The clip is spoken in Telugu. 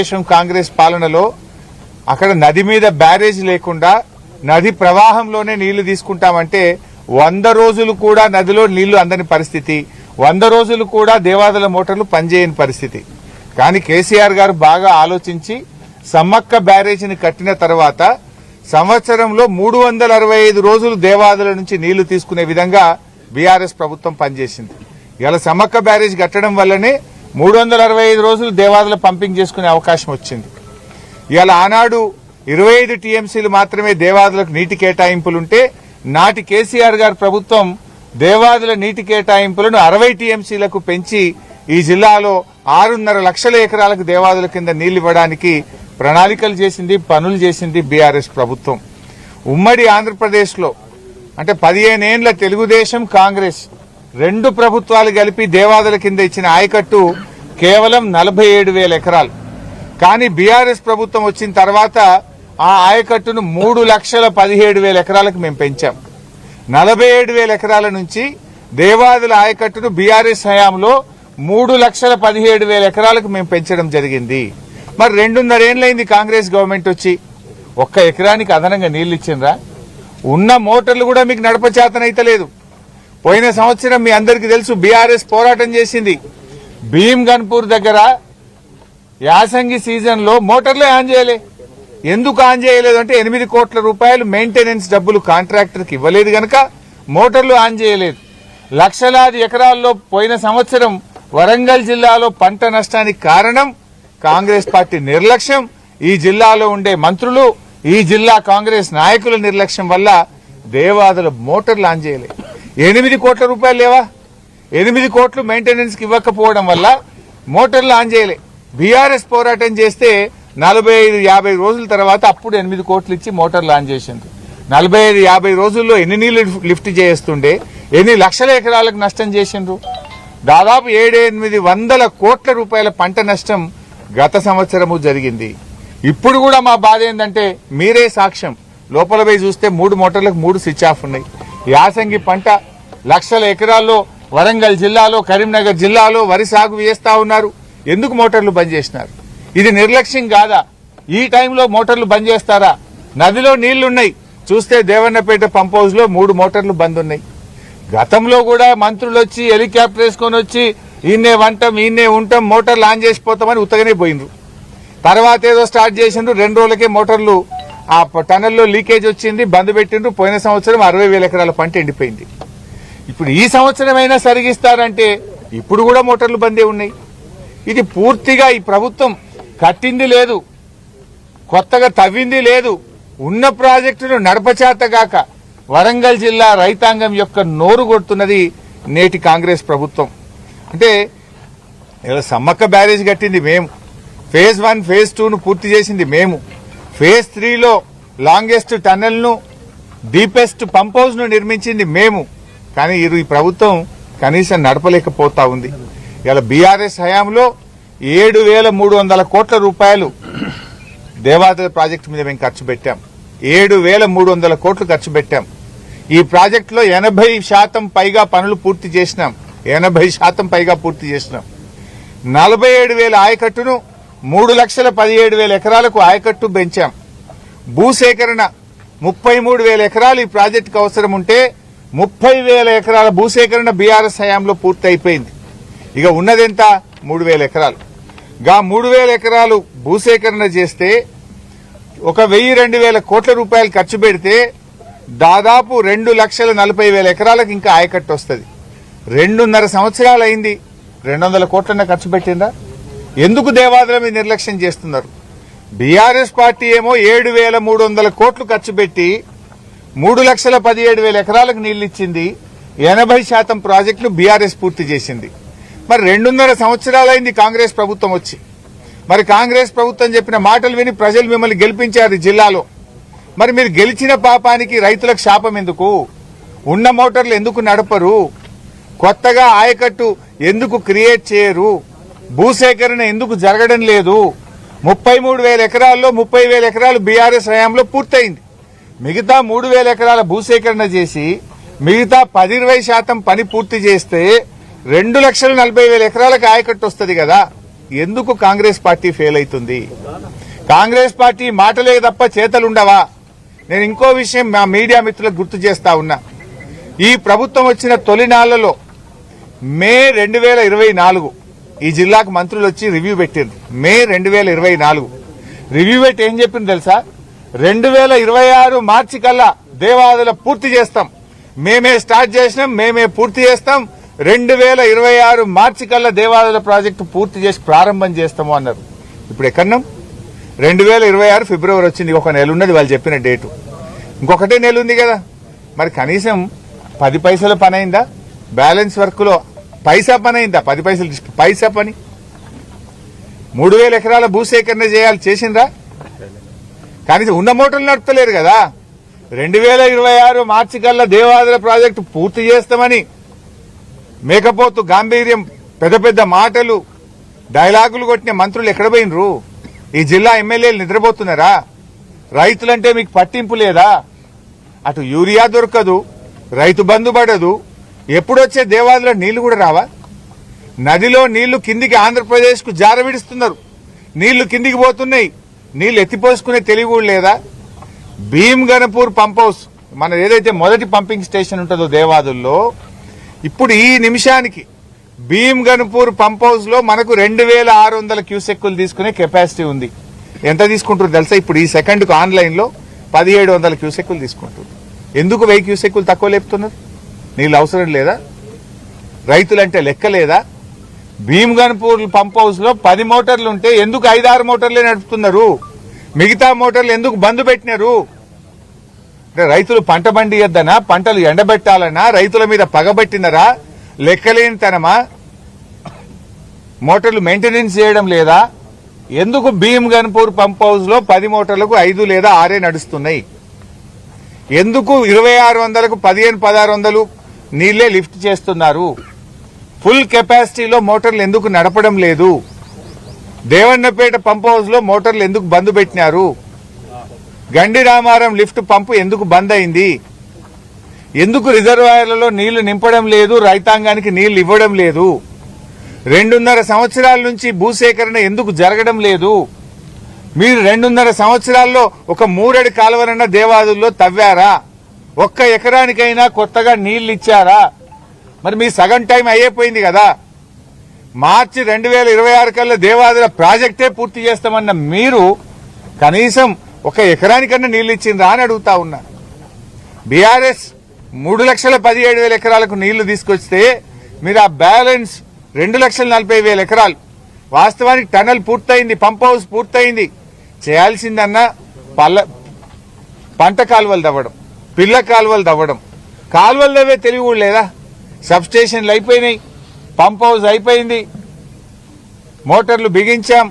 కాంగ్రెస్ పాలనలో అక్కడ నది మీద బ్యారేజ్ లేకుండా నది ప్రవాహంలోనే నీళ్లు తీసుకుంటామంటే 100 రోజులు కూడా నదిలో నీళ్లు అందని పరిస్థితి, 100 రోజులు కూడా దేవాదుల మోటార్లు పనిచేయని పరిస్థితి. కానీ కేసీఆర్ గారు బాగా ఆలోచించి సమ్మక్క బ్యారేజీని కట్టిన తర్వాత సంవత్సరంలో 365 రోజులు దేవాదుల నుంచి నీళ్లు తీసుకునే విధంగా బీఆర్ఎస్ ప్రభుత్వం పనిచేసింది. ఇలా సమ్మక్క బ్యారేజ్ కట్టడం వల్లనే 365 రోజులు దేవాదుల పంపింగ్ చేసుకునే అవకాశం వచ్చింది. ఇవాళ ఆనాడు 25 టీఎంసీలు మాత్రమే దేవాదులకు నీటి కేటాయింపులుంటే నాటి కేసీఆర్ గారి ప్రభుత్వం దేవాదుల నీటి కేటాయింపులను 60 టీఎంసీలకు పెంచి ఈ జిల్లాలో 6.5 లక్షల ఎకరాలకు దేవాదుల కింద నీళ్లు ఇవ్వడానికి ప్రణాళికలు చేసింది, పనులు చేసింది బీఆర్ఎస్ ప్రభుత్వం. ఉమ్మడి ఆంధ్రప్రదేశ్ లో అంటే 15 ఏళ్ల తెలుగుదేశం కాంగ్రెస్ రెండు ప్రభుత్వాలు కలిపి దేవాదుల కింద ఇచ్చిన ఆయకట్టు కేవలం 47,000 ఎకరాలు. కానీ బీఆర్ఎస్ ప్రభుత్వం వచ్చిన తర్వాత ఆ ఆయకట్టును 3,17,000 ఎకరాలకు మేము పెంచాం. 47,000 ఎకరాల నుంచి దేవాదుల ఆయకట్టును బీఆర్ఎస్ హయాంలో 3,17,000 ఎకరాలకు మేము పెంచడం జరిగింది. మరి 2.5 ఏళ్లైంది కాంగ్రెస్ గవర్నమెంట్ వచ్చి, ఒక్క ఎకరానికి అదనంగా నీళ్లు ఇచ్చిండ్రా? ఉన్న మోటార్లు కూడా మీకు నడపచేతనైతలేదు. పోయిన సంవత్సరం మీ అందరికీ తెలుసు బీఆర్ఎస్ పోరాటం చేసింది. భీమ్ గన్పూర్ దగ్గర యాసంగి సీజన్ లో మోటార్లే ఆన్ చేయలే. ఎందుకు ఆన్ చేయలేదు అంటే 8 కోట్ల రూపాయలు మెయింటెనెన్స్ డబ్బులు కాంట్రాక్టర్ కి ఇవ్వలేదు గనక మోటార్లు ఆన్ చేయలేదు. లక్షలాది ఎకరాల్లో పోయిన సంవత్సరం వరంగల్ జిల్లాలో పంట నష్టానికి కారణం కాంగ్రెస్ పార్టీ నిర్లక్ష్యం, ఈ జిల్లాలో ఉండే మంత్రులు, ఈ జిల్లా కాంగ్రెస్ నాయకుల నిర్లక్ష్యం వల్ల దేవాదుల మోటార్లు ఆన్ చేయలేదు. 8 కోట్ల రూపాయలు లేవా? 8 కోట్లు మెయింటెనెన్స్ కి ఇవ్వకపోవడం వల్ల మోటార్లు ఆన్ చేయలే. బీఆర్ఎస్ పోరాటం చేస్తే 45-50 రోజుల తర్వాత అప్పుడు 8 కోట్లు ఇచ్చి మోటార్లు ఆన్ చేసింది. 45-50 రోజుల్లో ఎన్ని నీళ్లు లిఫ్ట్ చేస్తుండే, ఎన్ని లక్షల ఎకరాలకు నష్టం చేసిండ్రు? దాదాపు 700-800 కోట్ల రూపాయల పంట నష్టం గత సంవత్సరము జరిగింది. ఇప్పుడు కూడా మా బాధ ఏంటంటే మీరే సాక్ష్యం, లోపల పోయి చూస్తే 3 మోటార్లకు 3 స్విచ్ ఆఫ్ ఉన్నాయి. యాసంగి పంట లక్షల ఎకరాల్లో వరంగల్ జిల్లాలో, కరీంనగర్ జిల్లాలో వరి సాగు చేస్తా ఉన్నారు. ఎందుకు మోటార్లు బంద్ చేసినారు? ఇది నిర్లక్ష్యం కాదా? ఈ టైంలో మోటార్లు బంద్ చేస్తారా? నదిలో నీళ్లున్నాయి, చూస్తే దేవన్నపేట పంప్ హౌస్ లో 3 మోటార్లు బంద్ ఉన్నాయి. గతంలో కూడా మంత్రులు వచ్చి హెలికాప్టర్ వేసుకొని వచ్చి ఈయనే వంటాం, ఈయనే ఉంటాం, మోటార్లు ఆన్ చేసిపోతామని ఉత్తగానే పోయినరు. తర్వాత ఏదో స్టార్ట్ చేసిండ్రు, 2 రోజులకే మోటార్లు ఆ టనల్లో లీకేజ్ వచ్చింది, బంద్ పెట్టిండ్రు. పోయిన సంవత్సరం 60,000 ఎకరాల పంట ఎండిపోయింది. ఇప్పుడు ఈ సంవత్సరమైనా సరిగిస్తారంటే ఇప్పుడు కూడా మోటార్లు బందే ఉన్నాయి. ఇది పూర్తిగా ఈ ప్రభుత్వం కట్టింది లేదు, కొత్తగా తవ్వింది లేదు, ఉన్న ప్రాజెక్టును నడపచేతగాక వరంగల్ జిల్లా రైతాంగం యొక్క నోరు కొడుతున్నది నేటి కాంగ్రెస్ ప్రభుత్వం. అంటే సమ్మక్క బ్యారేజ్ కట్టింది మేము, ఫేజ్ 1 ఫేజ్ 2ను పూర్తి చేసింది మేము, ఫేజ్ 3లో లాంగెస్ట్ టన్నెల్ ను, డీపెస్ట్ పంప్ హౌస్ ను నిర్మించింది మేము. కానీ ఈ ప్రభుత్వం కనీసం నడపలేకపోతా ఉంది. ఇలా బీఆర్ఎస్ హయాంలో 7,300 కోట్ల రూపాయలు దేవాదుల ప్రాజెక్టు మీద మేము ఖర్చు పెట్టాం. 7,300 కోట్లు ఖర్చు పెట్టాం. ఈ ప్రాజెక్టులో 80% పైగా పనులు పూర్తి చేసినాం. 80% పైగా పూర్తి చేసినాం. 47,000 ఆయకట్టును 3,17,000 ఎకరాలకు ఆయకట్టు పెంచాం. భూసేకరణ 33,000 ఎకరాలు ఈ ప్రాజెక్టుకు అవసరం ఉంటే 30,000 ఎకరాల భూసేకరణ బీఆర్ఎస్ హయాంలో పూర్తి అయిపోయింది. ఇక ఉన్నదెంత? 3,000 ఎకరాలు. 3,000 ఎకరాలు భూసేకరణ చేస్తే 1,000-2,000 కోట్ల రూపాయలు ఖర్చు పెడితే దాదాపు 2,40,000 ఎకరాలకు ఇంకా ఆయకట్టు వస్తుంది. 2.5 సంవత్సరాలు అయింది, 200 కోట్లన్న ఖర్చు పెట్టిందా? ఎందుకు దేవాదుల మీద నిర్లక్ష్యం చేస్తున్నారు? బీఆర్ఎస్ పార్టీ ఏమో 7,300 కోట్లు ఖర్చు పెట్టి 3,17,000 ఎకరాలకు నీళ్లు ఇచ్చింది. 80% ప్రాజెక్టులు బీఆర్ఎస్ పూర్తి చేసింది. మరి 2.5 సంవత్సరాలైంది కాంగ్రెస్ ప్రభుత్వం వచ్చి. మరి కాంగ్రెస్ ప్రభుత్వం చెప్పిన మాటలు విని ప్రజలు మిమ్మల్ని గెలిపించారు ఈ జిల్లాలో. మరి మీరు గెలిచిన పాపానికి రైతులకు శాపం ఎందుకు? ఉన్న మోటార్లు ఎందుకు నడపరు? కొత్తగా ఆయకట్టు ఎందుకు క్రియేట్ చేయరు? భూసేకరణ ఎందుకు జరగడం లేదు? 33,000 ఎకరాల్లో 30,000 ఎకరాలు బీఆర్ఎస్ హయాంలో పూర్తయింది. మిగతా 3,000 ఎకరాల భూసేకరణ చేసి మిగతా 10-20% పని పూర్తి చేస్తే 2,40,000 ఎకరాలకు ఆయకట్టు వస్తుంది కదా. ఎందుకు కాంగ్రెస్ పార్టీ ఫెయిల్ అవుతుంది? కాంగ్రెస్ పార్టీ మాటలే తప్ప చేతలుండవా? నేను ఇంకో విషయం మా మీడియా మిత్రులకు గుర్తు చేస్తా ఉన్నా. ఈ ప్రభుత్వం వచ్చిన తొలినాళ్లలో మే 2024 ఈ జిల్లాకు మంత్రులు వచ్చి రివ్యూ పెట్టింది. మే 2024 రివ్యూ పెట్టి ఏం చెప్పింది తెలుసా? 2026 మార్చి కల్లా దేవాదుల పూర్తి చేస్తాం, మేమే స్టార్ట్ చేసినాం, మేమే పూర్తి చేస్తాం, 2026 మార్చి కల్లా దేవాదుల ప్రాజెక్టు పూర్తి చేసి ప్రారంభం చేస్తాము అన్నారు. ఇప్పుడు ఎక్కడున్నాం? 2026 ఫిబ్రవరి వచ్చింది, ఒక నెల ఉన్నది వాళ్ళు చెప్పిన డేటు, ఇంకొకటే నెల ఉంది కదా. మరి కనీసం 10 పైసల పని అయిందా? బ్యాలెన్స్ వర్క్ లో పైసా పని అయిందా? 10 పైసలు పైసా పని. 3000 ఎకరాల భూసేకరణ చేయాలి, చేసిండ్రా? కనీసం ఉన్న మోటార్లు నడుపుతలేరు కదా. 2026 మార్చి కల్లా దేవాదుల ప్రాజెక్టు పూర్తి చేస్తామని మేకపోతు గాంభీర్యం, పెద్ద పెద్ద మాటలు, డైలాగులు కొట్టిన మంత్రులు ఎక్కడ పోయినరు? ఈ జిల్లా ఎమ్మెల్యేలు నిద్రపోతున్నారా? రైతులంటే మీకు పట్టింపు లేదా? అటు యూరియా దొరకదు, రైతు బంధు పడదు, ఎప్పుడొచ్చే దేవాదుల నీళ్లు కూడా రావా? నదిలో నీళ్లు కిందికి ఆంధ్రప్రదేశ్ కు జారవిడుస్తున్నారు, నీళ్లు కిందికి పోతున్నాయి, నీళ్లు ఎత్తిపోసుకునే తెలివి కూడా లేదా? భీమ్ గణపూర్ పంప్ హౌస్, మన ఏదైతే మొదటి పంపింగ్ స్టేషన్ ఉంటుందో దేవాదుల్లో, ఇప్పుడు ఈ నిమిషానికి భీమ్ గణపూర్ పంప్ హౌస్ లో మనకు 2600 క్యూసెక్కులు తీసుకునే కెపాసిటీ ఉంది. ఎంత తీసుకుంటారు తెలుసా? ఇప్పుడు ఈ సెకండ్కు ఆన్లైన్ లో 1700 క్యూసెక్కులు తీసుకుంటారు. ఎందుకు 1000 క్యూసెక్కులు తక్కువ లేపుతున్నారు? నీళ్ళు అవసరం లేదా? రైతులంటే లెక్క లేదా? భీమ్ గణపూర్ పంప్ హౌస్ లో 10 మోటార్లు ఉంటే ఎందుకు 5-6 మోటార్లే నడుపుతున్నారు? మిగతా మోటార్లు ఎందుకు బంద్ పెట్టినారు? అంటే రైతులు పంట పండియద్దనా, పంటలు ఎండబెట్టాలనా, రైతుల మీద పగబట్టినరా, లెక్కలేనితనమా, మోటార్లు మెయింటెనెన్స్ చేయడం లేదా? ఎందుకు భీమ్ గన్పూర్ పంప్ హౌస్ లో 10 మోటార్లకు 5 లేదా 6 నడుస్తున్నాయి? ఎందుకు 2600కు 1500-1600 నీళ్లే లిఫ్ట్ చేస్తున్నారు? ఫుల్ కెపాసిటీలో మోటార్లు ఎందుకు నడపడం లేదు? దేవన్నపేట పంప్ హౌస్ లో మోటార్లు ఎందుకు బంద్ పెట్టినారు? గండి రామారం లిఫ్ట్ పంపు ఎందుకు బంద్ అయింది? ఎందుకు రిజర్వాయర్లలో నీళ్లు నింపడం లేదు, రైతాంగానికి నీళ్లు ఇవ్వడం లేదు? 2.5 సంవత్సరాల నుంచి భూసేకరణ ఎందుకు జరగడం లేదు? మీరు 2.5 సంవత్సరాల్లో ఒక 3 అడి కాలువనన్న దేవాదుల్లో తవ్వారా? ఒక్క ఎకరానికైనా కొత్తగా నీళ్లు ఇచ్చారా? మరి మీ సగం టైం అయిపోయింది కదా. మార్చి 2026 కల్లా దేవాదుల ప్రాజెక్టే పూర్తి చేస్తామన్న మీరు కనీసం ఒక ఎకరానికన్నా నీళ్లు ఇచ్చిందా అని అడుగుతా ఉన్నా. బీఆర్ఎస్ 3,17,000 ఎకరాలకు నీళ్లు తీసుకొస్తే మీరు ఆ బ్యాలెన్స్ 2,40,000 ఎకరాలు, వాస్తవానికి టనల్ పూర్తయింది, పంప్ హౌస్ పూర్తయింది, చేయాల్సిందన్నా పంట కాలువలు తవ్వడం, పిల్ల కాలువలు తవ్వడం. కాలువలు తవ్వే తెలివి కూడా లేదా? సబ్ స్టేషన్లు అయిపోయినాయి, పంప్ హౌస్ అయిపోయింది, మోటార్లు బిగించాం,